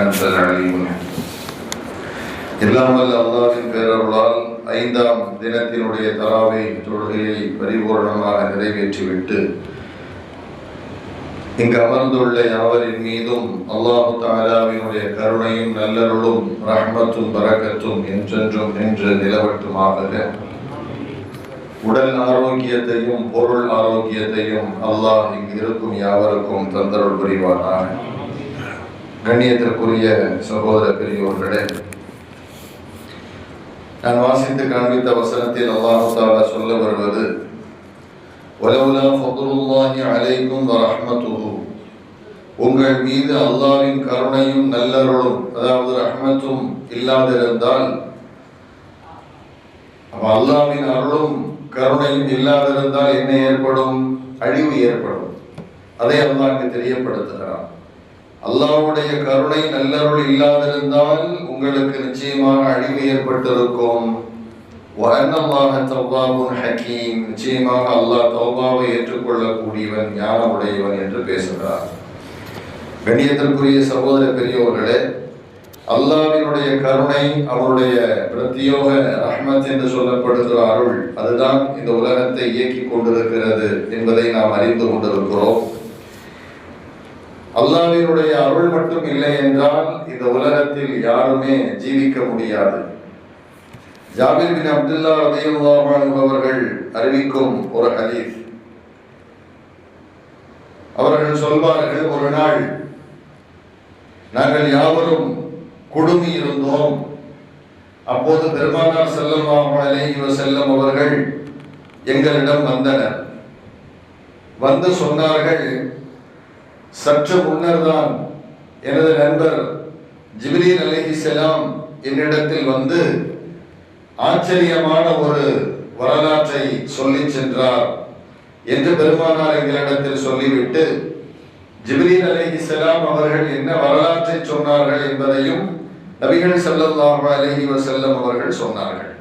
أنت العليم الحكيم. இல்லாமல் அல்லாஹ்வின் பேரருளால் 5ஆம் தினத்தினுடைய தராவீஹ் தொழுகையை பரிபூர்ணமாக நிறைவேற்றிவிட்டு இங்கு அமர்ந்துள்ள யாவரின் மீதும் அல்லாஹு தஆலாவினுடைய கருணையும் நல்லருளும் ரஹ்மத்தும் பரக்கத்தும் என்றென்றும் நின்று நிலவட்டுமாக. உடல் ஆரோக்கியத்தையும் பொருள் ஆரோக்கியத்தையும் அல்லாஹ் இங்கு இருக்கும் யாவருக்கும் தந்தருள் புரிவானாக. கண்ணியத்திற்குரிய சகோதர பெரியோர்களே, நான் வாசித்து காண்பித்த வசனத்தில் அல்லாஹ் தஆலா சொல்ல வருவது, வலவுலா ஃபதுலுல்லாஹி அலைக்கும் வரஹ்மத்துஹு, உங்கள் மீது அல்லாஹ்வின் கருணையும் நல்லருளும் அதாவது ரஹ்மத்தும் இல்லாதிருந்தால், அல்லாஹ்வின் அருளும் கருணையும் இல்லாதிருந்தால் என்ன ஏற்படும்? அழிவு ஏற்படும். அதை அல்லாஹ் தெரியப்படுத்துகிறான். அல்லாஹ்வுடைய கருணை நல்லருள் இல்லாதிருந்தால் உங்களுக்கு நிச்சயமாக அழிவு ஏற்பட்டிருக்கும். வஅன்னல்லாஹ தவ்வாபுன் ஹகீம், நிச்சயமாக அல்லாஹ் தௌபாவை ஏற்றுக்கொள்ளக்கூடியவன், ஞானமுடையவன் என்று பேசுகிறார். கண்ணியத்திற்குரிய சகோதர பெரியோர்களே, அல்லாஹ்வினுடைய கருணை, அவருடைய பிரத்யோக ரஹ்மத் என்று சொல்லப்படுகிற அருள், அதுதான் இந்த உலகத்தை இயக்கிக் கொண்டிருக்கிறது என்பதை நாம் அறிந்து கொண்டிருக்கிறோம். அல்லாஹ்வினுடைய அருள் மட்டும் இல்லை என்றால் இந்த உலகத்தில் யாருமே ஜீவிக்க முடியாது. ஜாபிர் பின் அப்துல்லா ரலியல்லாஹு அன்ஹு அவர்கள் அறிவிக்கும் ஒரு ஹதீஸ். அவர்கள் சொல்வார்கள், ஒரு நாள் நாங்கள் யாவரும் குடுமி இருந்தோம். அப்போது பெருமானார் ஸல்லல்லாஹு அலைஹி வஸல்லம் அவர்கள் எங்களிடம் வந்தனர். வந்து சொன்னார்கள், சற்று முன்னர் தான் எனது நண்பர் ஜிப்ரீல் அலைஹிஸ்ஸலாம் என்னிடத்தில் வந்து ஆச்சரியமான ஒரு வரலாற்றை சொல்லி சென்றார் என்று பெருமானார் எங்களிடத்தில் சொல்லிவிட்டு, ஜிப்ரீல் அலைஹிஸ்ஸலாம் அவர்கள் என்ன வரலாற்றை சொன்னார்கள் என்பதையும் நபிகள் ஸல்லல்லாஹு அலைஹி வஸல்லம் அவர்கள் சொன்னார்கள்.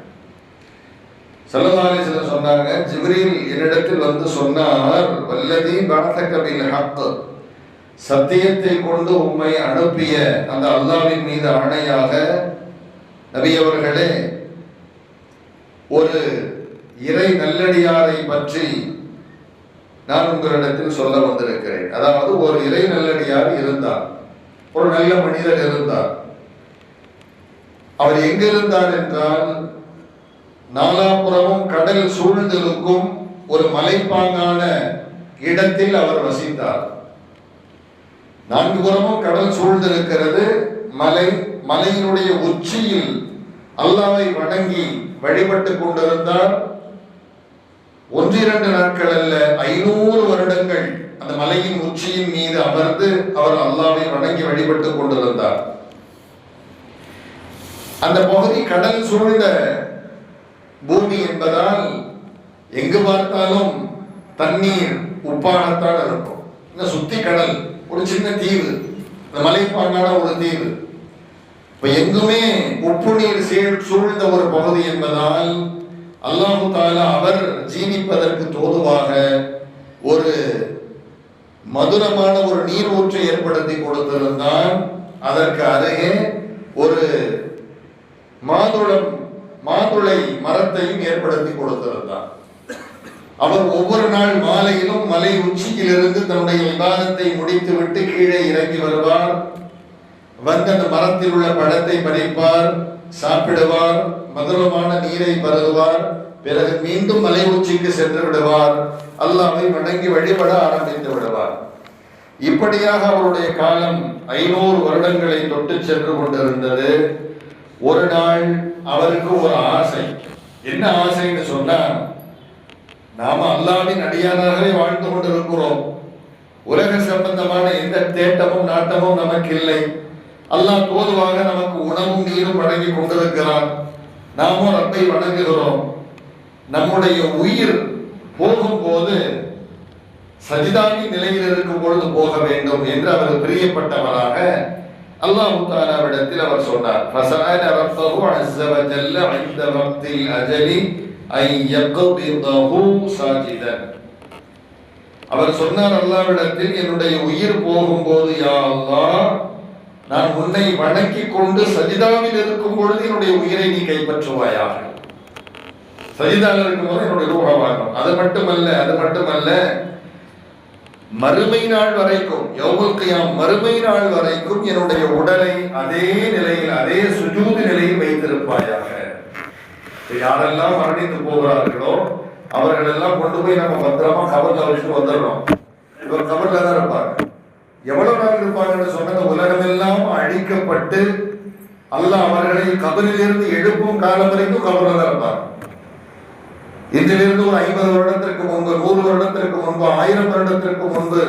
ஸல்லல்லாஹு அலைஹி வஸல்லம் சொன்னாங்க, ஜிப்ரீல் என்னிடத்தில் வந்து சொன்னார், வல்லதி பஅஸக பில் ஹக், சத்தியத்தை கொண்டு உம்மை அனுப்பிய அந்த அல்லாஹ்வின் மீது ஆணையாக நபி அவர்களே, ஒரு இறை நல்லடியாரை பற்றி நான் உங்களிடத்தில் சொல்ல வந்திருக்கிறேன். அதாவது ஒரு இறை நல்லடியார் இருந்தார், ஒரு நல்ல மனிதர் இருந்தார். அவர் எங்கிருந்தார் என்றால், நாலாபுறமும் கடல் சூழ்ந்திருக்கும் ஒரு மலைப்பாங்கான இடத்தில் அவர் வசித்தார். 4 புறமும் கடல் சூழ்ந்திருக்கிறது. மலையினுடைய உச்சியில் அல்லாஹ்வை வணங்கி வழிபட்டு கொண்டிருந்தார். 1-2 நாட்கள் அல்ல, 500 வருடங்கள் அந்த மலையின் உச்சியின் மீது அமர்ந்து அவர் அல்லாஹ்வை வணங்கி வழிபட்டு கொண்டிருந்தார். அந்த பகுதி கடல் சூழ்ந்த பூமி என்பதால் எங்கு பார்த்தாலும் தண்ணீர் உப்பாகத்தான் இருக்கும். சுத்தி கடல், ஒரு சின்ன தீவு, அந்த மலைப்பாங்கான ஒரு தீவு. இப்ப எங்குமே உப்பு நீர் சூழ்ந்த ஒரு பகுதி என்பதால் அல்லாஹு தஆலா அவர் ஜீவிப்பதற்கு தோதுவாக ஒரு மதுரமான ஒரு நீர் ஊற்றை ஏற்படுத்தி கொடுத்திருந்தான். அதற்கு அருகே ஒரு மாதுளை மரத்தையும் ஏற்படுத்தி கொடுத்திருந்தான். அவர் ஒவ்வொரு நாள் மாலையிலும் மலை உச்சியிலிருந்து தன்னுடைய இபாதத்தை முடித்துவிட்டு கீழே இறங்கி வருவார். வந்து அந்த மரத்தில் உள்ள பழத்தை பறிப்பார், சாப்பிடுவார், மதுரமான நீரை பருகுவார். பிறகு மீண்டும் மலை உச்சிக்கு சென்று விடுவார், அல்லாஹ்வை வணங்கி வழிபட ஆரம்பித்து விடுவார். இப்படியாக அவருடைய காலம் 500 வருடங்களை தொட்டு சென்று கொண்டிருந்தது. ஒரு நாள் அவருக்கு ஒரு ஆசை. என்ன ஆசைன்னு சொன்னா, நாம அல்லாஹ்வின் அடியாராகவே வாழ்ந்து கொண்டிருக்கிறோம். உலக சம்பந்தமான எந்த தேட்டமும் நாட்டமும் நமக்கு இல்லை. அல்லாஹ் பொதுவாக நமக்கு உணவும் நீரும் வழங்கி கொண்டிருக்கிறான். நாமும் ரப்பை வணங்குகிறோம். நம்முடைய உயிர் போகும்போது சஜிதாவின் நிலையில் இருக்கும் பொழுது போக வேண்டும் என்று அவர் பிரியப்பட்டவராக அல்லாஹ் தஆலாவிடத்தில் அவர் சொன்னார். ஃபஸஅல ரப்பஹு அஸ்ஸ வஜல்ல இன்த வக்தில் அஜலி ஐ யக்பிதஹு சாஜிதன். அவர் சொன்னார் அல்லாஹ்விடத்தில், என்னுடைய உயிர் போகும்போது யா அல்லாஹ் நான் உன்னை வணங்கி கொண்டு சஜிதாவில் இருக்கும் பொழுது என்னுடைய உயிரை நீ கைப்பற்றுவாயாக. சஜிதாவில் இருக்கும் போது என்னுடைய ரூஹா வாங்கும். அது மட்டுமல்ல மறுமை நாள் வரைக்கும், யௌமுல் கியாம் மறுமை நாள் வரைக்கும் என்னுடைய உடலை அதே நிலையில், அதே சுஜூது நிலையில் வைத்திருப்பாயாக. யாரெல்லாம் மரணித்து போகிறார்களோ அவர்கள் எல்லாம் கொண்டு போய் நம்ம பத்திரமா கபர்ல வச்சுட்டு வந்துடுறோம். இவர் கபர்ல தான் இருப்பாங்க. எவ்வளவு நாள் இருப்பாங்கன்னு சொன்ன, உலகமெல்லாம் அழிக்கப்பட்டு அல்லாஹ் அவர்களை கபரில் இருந்து எழுப்பும் காலம் வரைக்கும் கபர்ல தான் இருப்பாங்க. இன்றிலிருந்து ஒரு 50 வருடத்திற்கு முன்பு, 100 வருடத்திற்கு முன்பு, 1000 வருடத்திற்கு முன்பு,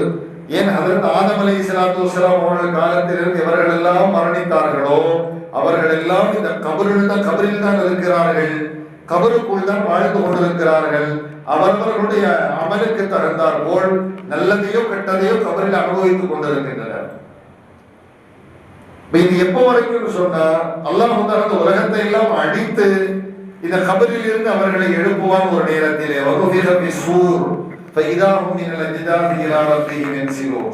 ஏன் அதற்கு ஆதம் அலைஹிஸ்ஸலாத்து வஸ்ஸலாம் அவர்கள் காலத்திலிருந்து இவர்கள் எல்லாம் மரணித்தார்களோ அவர்கள் எல்லாம் இந்த கபரில் தான் இருக்கிறார்கள், கபருக்குள் தான் வாழ்ந்து கொண்டிருக்கிறார்கள். அவர்களுடைய அமலுக்கு தகுந்தார் போல் நல்லதையோ கெட்டதையோ கபரில் அனுபவித்துக் கொண்டிருக்கின்றனர். இது எப்போ வரைக்கும் சொன்னா, அல்லாஹ் அந்த உலகத்தை எல்லாம் அழித்து இந்த கபரில் இருந்து அவர்களை எழுப்புவான் ஒரு நேரத்திலே.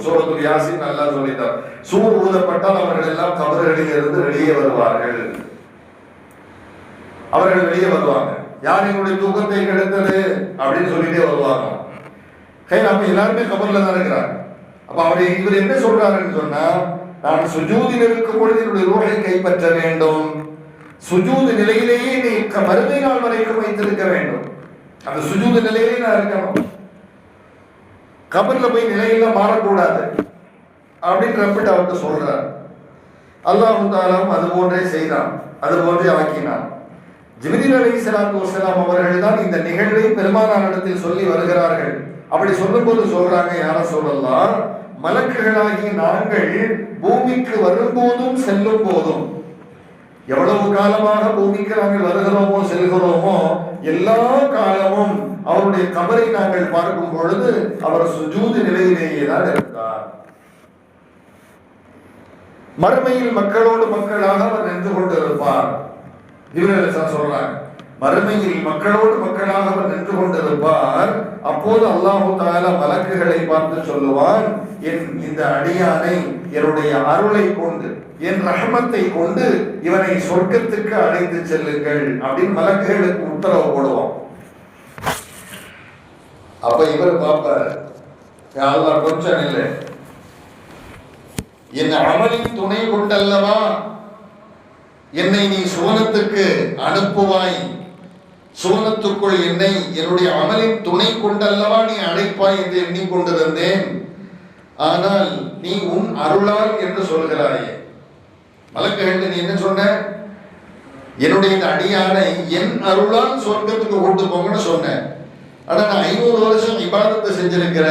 சூரத்துல் யாசீன் அல்லாஹ் சொல்லிட்டார், சூர் ஊதப்பட்டால் அவர்கள் எல்லாம் கபர்களில் இருந்து வெளியே வருவார்கள். அவர்கள் வெளியே வருவாங்க. யார் எங்களுடைய தூக்கத்தை கெடுத்தது அப்படின்னு சொல்லிட்டே வருவாங்க. அப்ப எல்லாருமே கபர்ல தான் இருக்கிறாங்க. அப்ப இவர் என்ன சொல்றாருன்னு சொன்னா, நான் சுஜூதில் இருக்கும் பொழுது என்னுடைய ரூஹை கைப்பற்ற வேண்டும். சுஜூது நிலையிலேயே நீ மறுமை நாள் வரைக்கும் வைத்திருக்க வேண்டும். அந்த சுஜூது நிலையிலே நான் இருக்கணும். கபர்ல போய் நிலையில மாறக்கூடாது அப்படின்னு ரப்பிட்டு அவர்கிட்ட சொல்றார். அல்லாஹ் தஆலா அது போன்றே செய்தான், அது போன்றே ஆக்கினான். ஜிப்ரீல் அலைஹிஸ்ஸலாத்து வஸ்ஸலாம் அவர்கள் தான் இந்த நிகழ்வை பெருமானாரிடத்தில் சொல்லி வருகிறார்கள். அப்படி சொல்லும்போது சொல்றாங்க, யார சொல்லலாம், மலக்குகளாகி நாங்கள் பூமிக்கு வரும்போதும் செல்லும் போதும், எவ்வளவு காலமாக பூமிக்கு நாங்கள் வருகிறோமோ செல்கிறோமோ எல்லா காலமும் அவருடைய கபரை நாங்கள் பார்க்கும் பொழுது அவர் சுஜூது நிலையிலேயே தான் இருந்தார். மறுமையில் மக்களோடு மக்களாக அவர் நின்று கொண்டிருப்பார். சொல்றாங்க, மறுமையில் மக்களோடு மக்களாக அவர் நின்று கொண்டிருப்பார். அப்போது அல்லாஹு தஆலா மலக்குகளை பார்த்து சொல்லுவான், என் இந்த அடியானை என்னுடைய அருளை கொண்டு, என் ரஹமத்தை கொண்டு இவனை சொர்க்கத்துக்கு அழைத்து செல்லுங்கள் அப்படின்னு மலக்குகளுக்கு உத்தரவு போடுவோம். அப்ப இவர் பார்ப்பார், அல்லாஹ் கொஞ்சம் இல்லை, என் அமலின் துணை கொண்டல்லவா என்னை நீ சுவனத்துக்கு அனுப்புவாய், சுவனத்துக்குள் என்னை என்னுடைய அமலின் துணை கொண்டல்லவா நீ அழைப்பாய் என்று எண்ணிக்கொண்டிருந்தேன். ஆனால் நீ உன் அருளால் என்று சொல்கிறாயே. மலக்குகள் நீ என்ன சொன்ன, என்னுடைய இந்த அடியானை என் அருளால் சொர்க்கத்துக்கு கொண்டு போங்கன்னு சொன்ன. ஆனா நான் 500 வருஷம் இபாதத்தை செஞ்சிருக்கிற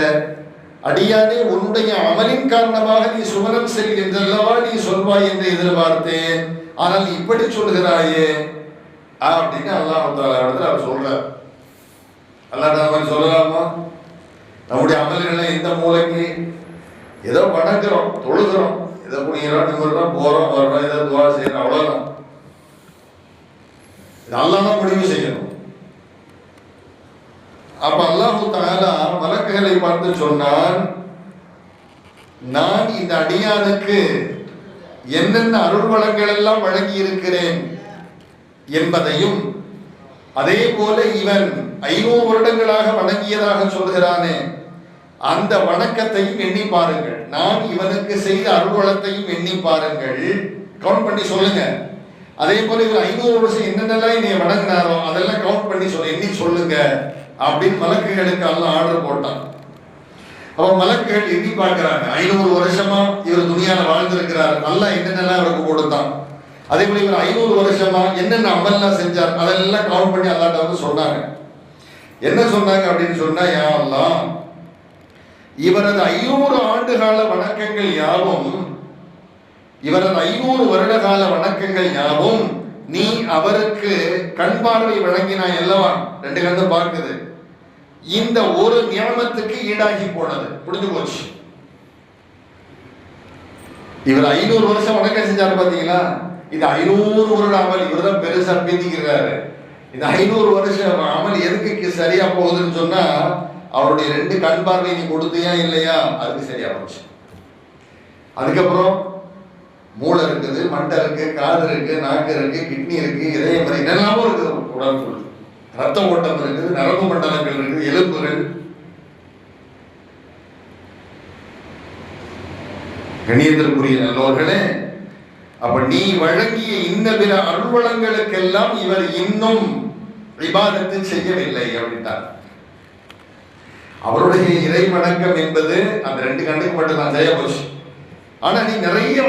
அடியானே, உன்னுடைய அமலின் காரணமாக நீ சுவனம் செல் என்றல்லவா நீ சொல்வாய் என்று எதிர்பார்த்தேன். ஆனால் இப்படி சொல்கிறாயே அப்படின்னு அல்லாஹ் தஆலா அவர் சொல்றார். அல்லாஹ் நம்ம சொல்லலாமா? நம்முடைய அமல்களை எந்த மூலைக்கு ஏதோ வணங்குறோம், தொழுகிறோம், ஏதோ குடிக்கிறோம், நிமிர்றோம், போறோம் வர்றோம், ஏதோ துவா செய்யறோம், அவ்வளவுதான். அல்லாஹ் தான் முடிவு செய்யணும். அப்ப அல்லாஹ் தஆலா மலக்குகளை பார்த்து சொன்னான், நான் இந்த அடியானுக்கு என்னென்ன அருள் வளங்கள் எல்லாம் வழங்கி இருக்கிறேன் என்பதையும், அதே போல இவன் 500 வருடங்களாக வணங்கியதாக சொல்கிறானே அந்த வணக்கத்தையும் எண்ணி பாருங்கள். நான் இவனுக்கு செய்த அருள்வளத்தையும் எண்ணி பாருங்கள், கவுண்ட் பண்ணி சொல்லுங்க. அதே போல இவர் 500 வருஷம் என்னென்னலாம் என்னை வணங்கினாரோ அதெல்லாம் கவுண்ட் பண்ணி எண்ணி சொல்லுங்க அப்படின்னு மலக்குகளுக்கு எல்லாம் ஆர்டர் போட்டான். அப்ப மலக்குகள் எண்ணி பார்க்கிறாங்க, 500 வருஷமா இவர் துனியால வாழ்ந்திருக்கிறார், நல்லா என்னென்னலாம் அவருக்கு கொடுத்தான். அதே போல இவர் 500 வருஷமா என்னென்ன அமல்லாம் செஞ்சார் அதெல்லாம் கவுண்ட் பண்ணி அல்லாஹ்ட்ட வந்து சொன்னாங்க. என்ன சொன்னாங்க அப்படின்னு சொன்னா, யா அல்லாஹ், இவரது 500 ஆண்டு கால வணக்கங்கள் யாவும், இவரது 500 வருட கால வணக்கங்கள் யாவும் நீ அவருக்கு கண் பார்வை வழங்கினாய் அல்லவா, 2 கண்ணு பார்க்குது, இந்த ஒரு நியமத்துக்கு ஈடாகி போனது, புரிஞ்சு போச்சு. இவர் 500 வருஷம் வணக்கம் செஞ்சாரு பாத்தீங்களா, இது 500 வருட அமல். இவர் தான் பெருசா பேசிக்கிறாரு. இந்த 500 வருஷம் அமல் எதுக்கு சரியா போகுதுன்னு சொன்னா, அவருடைய 2 கண் பார்வை நீ கொடுத்தியா இல்லையா, அதுக்கு சரியா போச்சு. அதுக்கப்புறம் மூளை இருக்குது, மண்டை இருக்கு, காது இருக்கு, நாக்கு இருக்கு, கிட்னி இருக்கு, இதயம் இருக்கு, என்னெல்லாமோ இருக்குது உடம்புக்குள். ரத்த ஓட்டம் இருக்குது, நரம்பு மண்டலங்கள் இருக்குது, எலும்புகள். கணியத்திற்குரிய நல்லோர்களே, அப்ப நீ வழங்கிய இந்த பிற அருள்வளங்களுக்கெல்லாம் இவர் இன்னும் இபாதத்தை செய்யவில்லை அப்படின்ட்டார். அவருடைய இறை வணக்கம் என்பது அந்த 2 கண்ணுக்கு மட்டும்தான் செய்ய போச்சு. ஆனா நீ நிறைய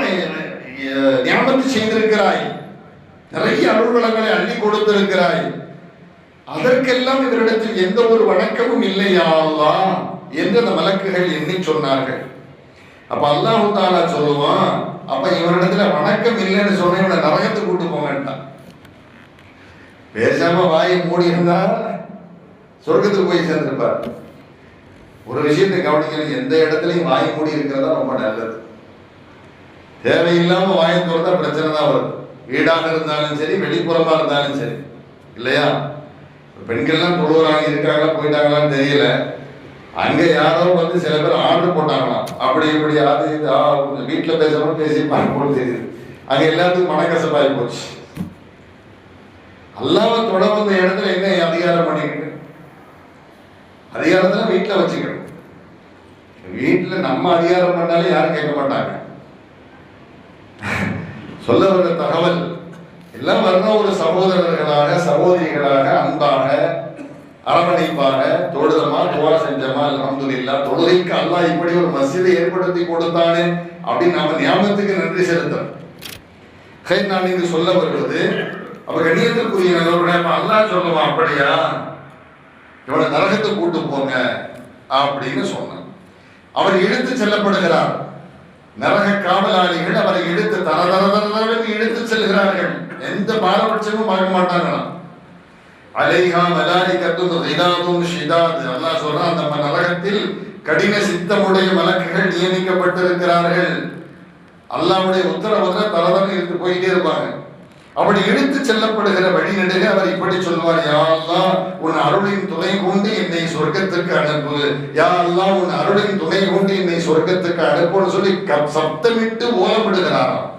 ஞாபகத்தை செய்திருக்கிறாய், நிறைய அருள்வளங்களை அள்ளி கொடுத்திருக்கிறாய், அதற்கெல்லாம் இவரிடத்தில் எந்த ஒரு வணக்கமும் இல்லையா அல்லாஹ் என்று அந்த மலக்குகள் எண்ணி சொன்னார்கள். அப்ப அல்லாஹ் தஆலா சொல்லுவான், அப்ப இவரிடத்துல வணக்கம் இல்லைன்னு சொன்ன இவனை நரகத்துக்கு கூட்டு போங்கட்டான். பேசாம வாயை மூடி இருந்தா சொர்க்கத்துக்கு போய் சேர்ந்திருப்பார். ஒரு விஷயத்தை கவனிக்கணும், எந்த இடத்துலையும் வாய் மூடி இருக்கிறதா ரொம்ப நல்லது. தேவையில்லாம வாயை திறந்தா பிரச்சனை தான் வருது. வீடாக இருந்தாலும் சரி, வெளிப்புறமா இருந்தாலும் சரி, இல்லையா? பெண்கள்லாம் தொழுவுறாங்க, இருக்காங்களா போயிட்டாங்களான்னு தெரியல. அங்க யாரோ வந்து சில பேர் ஆர்டர் போட்டாங்களாம், அப்படி இப்படி அது வீட்டுல பேசாம பேசி போல தெரியுது. அங்க எல்லாத்துக்கும் மனக்கசப்பாகி போச்சு. அல்லாஹ் தொட வந்த இடத்துல என்ன அதிகாரம் பண்ணிக்கிட்டு, அதிகாரத்துல வீட்டுல வச்சுக்கணும். வீட்டுல நம்ம அதிகாரம் பண்ணாலே யாரும் கேட்க மாட்டாங்க. சொல்ல வர்ற தகவல் எல்லாம் வரணும், ஒரு சகோதரர்களாக சகோதரிகளாக அன்பாக அரவணைப்பாக தொழுதமா துவா செஞ்சமா அல்ஹம்துலில்லாஹ், தொழுகைக்கு அல்லாஹ் இப்படி ஒரு மஸ்ஜிதை ஏற்படுத்தி கொடுத்தானே அப்படின்னு நாம ஞாபகத்துக்கு நன்றி செலுத்தணும். நான் இங்கு சொல்ல வருவது, அப்ப கண்ணியத்திற்குரிய அல்லாஹ் சொல்லுவான், அப்படியா இவனை நரகத்தை கூட்டு போங்க அப்படின்னு சொன்னான். அவர் இழுத்து செல்லப்படுகிறார். நரக காவலாளிகள் அவரை இழுத்து தரதரதரன்னு இழுத்து செல்கிறார்கள். எந்த பாரபட்சமும் பார்க்க மாட்டாங்களாம். அலைஹா மலாயிகத்துன் கிதாதுன் ஷிதாத். அல்லாஹ் சொல்றான், அந்த நரகத்தில் கடின சித்தமுடைய மலக்குகள் நியமிக்கப்பட்டிருக்கிறார்கள். அல்லாஹ்வுடைய உத்தரவுல தரதரன்னு இழுத்து போயிட்டே இருப்பாங்க. அப்படி இழுத்து செல்லப்படுகிற வழிநடுக அவர் இப்படி சொல்வார், யா அல்லாஹ் உன் அருளின் துணை கொண்டு என்னை சொர்க்கத்துக்கு அனுப்பு, யா அல்லாஹ் உன் அருளின் துணை கொண்டு என்னை சொர்க்கத்துக்கு அனுப்புன்னு சொல்லி சப்தமிட்டு ஓலமிடுகிறாராம்.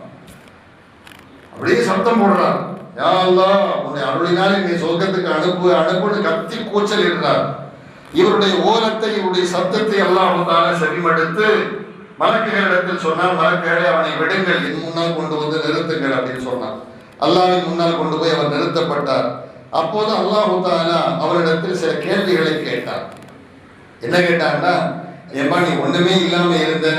அப்படியே சப்தம் போடுறார், யா அல்லாஹ் உன்னை அருளினால் என்னை சொர்க்கத்துக்கு அனுப்பு அனுப்புன்னு கத்தி கூச்சல் இடுறார். இவருடைய ஓலத்தை, இவருடைய சப்தத்தை அல்லாஹ் செவிமடுத்து மலக்குகளிடத்தில் சொன்னார், மலக்குகளை அவனை விடுங்கள், என் முன்னால் கொண்டு வந்து நிறுத்துங்கள் அப்படின்னு சொன்னார். அல்லாஹ்வின் முன்னால் கொண்டு போய் அவர் நிறுத்தப்பட்டார். அப்போது அல்லாஹ் தஆலா அவரிடத்தில் சில கேள்விகளை கேட்டார். என்ன கேட்டான்னா, ஏமா நீ ஒண்ணுமே இல்லாம இருந்த,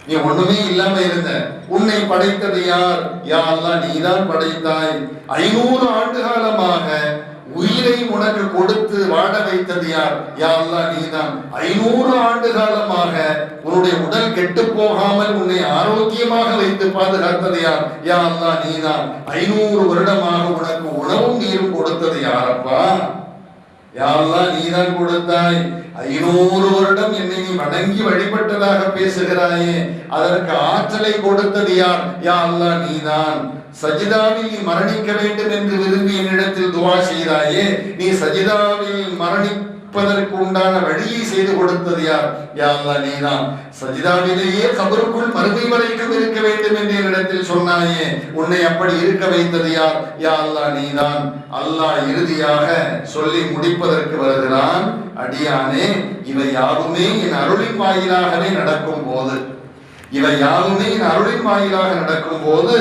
நீ ஒண்ணுமே இல்லாம இருந்த, உன்னை படைத்தது யார்? யா அல்லாஹ் நீதான் படைத்தாய். 500 ஆண்டு காலமாக உயிரை உனக்கு கொடுத்து வாழ வைத்தது யார்? யா அல்லாஹ் நீதான். 500 ஆண்டு காலமாக உன்னுடைய உடல் கெட்டு போகாமல் உன்னை ஆரோக்கியமாக வைத்து பாதுகாத்தது யார்? யா அல்லாஹ் நீதான். 500 வருடமாக உனக்கு உணவும் நீரும் கொடுத்தது யாரப்பா? யா அல்லாஹ் நீதான் கொடுத்தாய். 500 வருடம் என்னை நீ வணங்கி வழிபட்டதாக பேசுகிறாயே, அதற்கு ஆற்றலை கொடுத்தது யார்? யா அல்லாஹ் நீதான். சஜிதாவில் நீ மரணிக்க வேண்டும் என்று விரும்பி என்னிடத்தில் துவா செய்தாயே, நீ சஜிதாவில் மரணிப்பதற்கு உண்டான வழியை செய்து கொடுத்தது யார்? யா அல்லாஹ் நீதான். சஜிதாவிலேயே கபருக்குள் மறுமை வரைக்கும் இருக்க வேண்டும் என்று என்னிடத்தில் சொன்னாயே, உன்னை அப்படி இருக்க வைத்தது யார்? யா அல்லாஹ் நீதான். அல்லாஹ் இறுதியாக சொல்லி முடிப்பதற்கு வருகிறான், அடியானே இவை யாவுமே என் அருளின் வாயிலாகவே நடக்கும் போது, இவை யாவுமே என் அருளின் வாயிலாக நடக்கும் போது,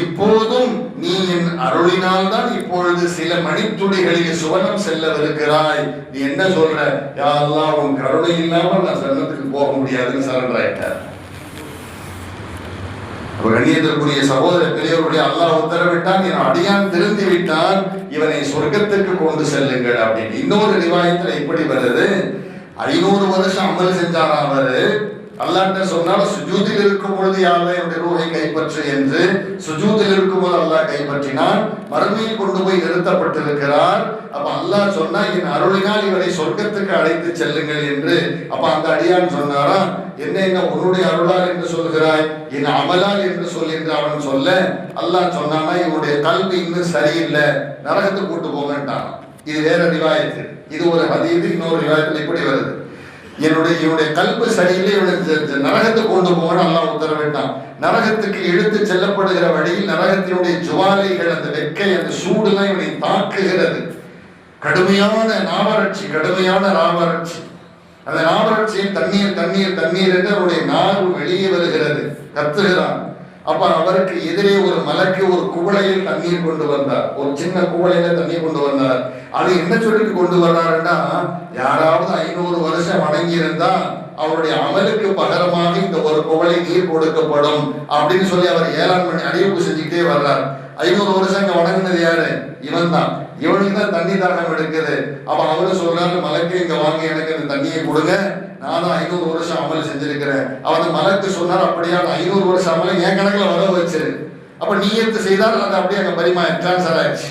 இப்போதும் நீ என் அருளினால் தான் இப்பொழுது சில மணித்துளிகளில் சுவனம் செல்லவிருக்கிறாய். நீ என்ன சொல்ற? யா அல்லாஹ் உன் கருணை இல்லாமல் நான் சொர்க்கத்துக்கு போக முடியாதுன்னு சரண்டர் ஆயிட்டார். கண்ணியத்திற்குரிய சகோதர பெரியவருடைய அல்லாஹ் உத்தரவிட்டான், என் அடியான் திருந்தி விட்டான், இவனை சொர்க்கத்திற்கு கொண்டு செல்லுங்கள் அப்படின்னு. இன்னொரு ரிவாயத்துல இப்படி வருது, 500 வருஷம் அமல் செஞ்சாரா அவரு. அல்லாஹ்ட்ட சொன்னாலும் சுஜூதில் இருக்கும் பொழுது யாரை என்னுடைய ரூஹை கைப்பற்று என்று, சுஜூதில் இருக்கும் போது அல்லாஹ் கைப்பற்றினான். மறுமையில் கொண்டு போய் நிறுத்தப்பட்டிருக்கிறார். அப்ப அல்லாஹ் சொன்னா, என் அருளினால் இவரை சொர்க்கத்துக்கு அழைத்து செல்லுங்கள் என்று. அப்ப அந்த அடியான் சொன்னாரா, என்ன உன்னுடைய அருளால் என்று சொல்கிறாய், என் அமலால் என்று சொல் என்று அவன் சொல்ல, அல்லாஹ் சொன்னானா, இவனுடைய கல்வி இன்னும் சரியில்லை, நரகத்துக்கு கூட்டு போங்கட்டான். இது வேற ரிவாயத்து, இது ஒரு ஹதீஸ். இன்னொரு ரிவாயத்தில் இப்படி வருது, என்னுடைய கல்பு சரியில்லை, இவனுக்கு நரகத்தை கொண்டு போகணும் அல்லாஹ் உத்தரவிட்டான். நரகத்துக்கு இழுத்து செல்லப்படுகிற வழியில் நரகத்தினுடைய ஜுவாலைகள், அந்த வெக்கை, அந்த சூடுலாம் இவனை தாக்குகிறது. கடுமையான நாவறட்சி, கடுமையான நாவறட்சி. அந்த நாவறட்சியில் தண்ணீர் தண்ணீர் தண்ணீர் என்று அவருடைய நாவு வெளியே வருகிறது, கத்துகிறான். அப்ப அவருக்கு எதிரே ஒரு மலக்கு ஒரு குவளையில் தண்ணீர் கொண்டு வந்தார், ஒரு சின்ன குவளையில தண்ணீர் கொண்டு வந்தார். அது என்ன சொல்லிட்டு கொண்டு வர்றாருன்னா, யாராவது 500 வருஷம் வணங்கி இருந்தா அவருடைய அமலுக்கு பகரமாக இந்த ஒரு குவளை நீர் கொடுக்கப்படும் அப்படின்னு சொல்லி அவர் 7ஆம் மணி அறிவிப்பு செஞ்சுக்கிட்டே வர்றார். 500 வருஷம் இங்க வணங்கினது யாரு? இவன் தான். இவனுக்கு தான் தண்ணி தாகம் எடுக்குது. அப்ப அவரு சொல்றாரு, மலக்கு இங்க வாங்க, எனக்கு இந்த தண்ணியை கொடுங்க, நான் தான் 500 வருஷம் அமல் செஞ்சிருக்கிறேன். அவன் மலக்கு சொன்னார், அப்படியா 500 வருஷம் அமலை என் கணக்குல வர வச்சிரு. அப்ப நீயத்து செய்தால் அது அப்படியே அங்க டிரான்ஸ்ஃபர் ஆயிடுச்சு,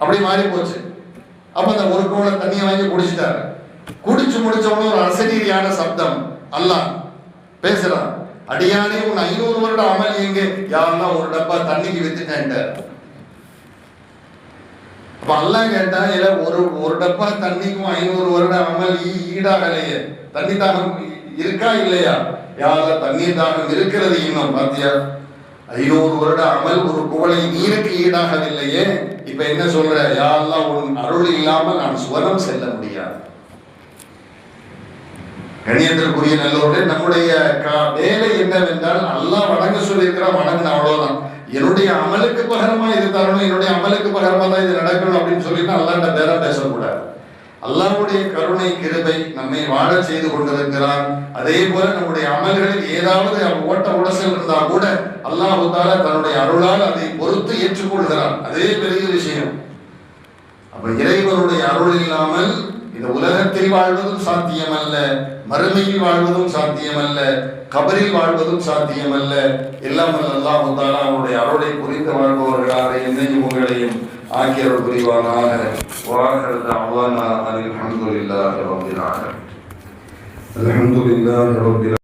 அப்படி மாறி போச்சு. அப்ப அந்த ஒரு கோளை தண்ணியை வாங்கி குடிச்சிட்டாரு. குடிச்சு முடிச்சவன ஒரு அசரீரியான சப்தம், அல்லாஹ் பேசுறான், அடியானே உன் 500 வருட அமல் எங்க? யாரெல்லாம் ஒரு டப்பா தண்ணிக்கு வித்துட்டேன். அப்ப அல்லாஹ் கேட்டா, இல்ல ஒரு டப்பா தண்ணிக்கும் 500 வருட அமல் ஈடாகலையே, தண்ணி தாகம் இருக்கா இல்லையா? யாரா தண்ணீர் தாகம் இருக்கிறது இன்னும் பாத்தியா? 500 வருட அமல் ஒரு குவளை நீருக்கு ஈடாகவில்லையே. இப்ப என்ன சொல்ற? யாரெல்லாம் உன் அருள் இல்லாமல் நான் சுவனம் செல்ல முடியாது. கண்ணியத்திற்குரிய நல்லோர்களே, நம்முடைய வேலை என்னவென்றால் அல்லாஹ் வணங்க சொல்லியிருக்கிறான், வணங்கின அவ்வளவுதான். என்னுடைய அமலுக்கு பகரமா இது தரணும், என்னுடைய அமலுக்கு பகரமா தான் இது நடக்கணும் அப்படின்னு சொல்லிட்டு அல்லாஹ்ட்ட பேரம் பேசக்கூடாது. அல்லாஹ்வுடைய கருணை கிருபை நம்மை வாழ செய்து கொண்டிருக்கிறான். அதே போல நம்முடைய அமல்களில் ஏதாவது ஓட்ட உடசல் இருந்தா கூட அல்லாஹ் தஆலா தன்னுடைய அருளால் அதை பொறுத்து ஏற்றுக்கொள்கிறான். அதே பெரிய விஷயம். அப்ப இறைவனுடைய அருள் இல்லாமல் இந்த உலகத்தில் வாழ்வதும் சாத்தியமல்ல, மறுமையில் வாழ்வதும் சாத்தியமல்ல, கபரில் வாழ்வதும் சாத்தியமல்ல. எல்லாம் அல்லாஹ் தஆலா அவருடைய அருளை புரிந்து வாழ்பவர்களாக என்னையும் உங்களையும் ஆக்கியவர் புரிவானாக. வாஹர் தஅவானா அல்ஹம்துலில்லாஹி ரப்பில் ஆலமீன். அல்ஹம்துலில்லாஹி ரப்பில்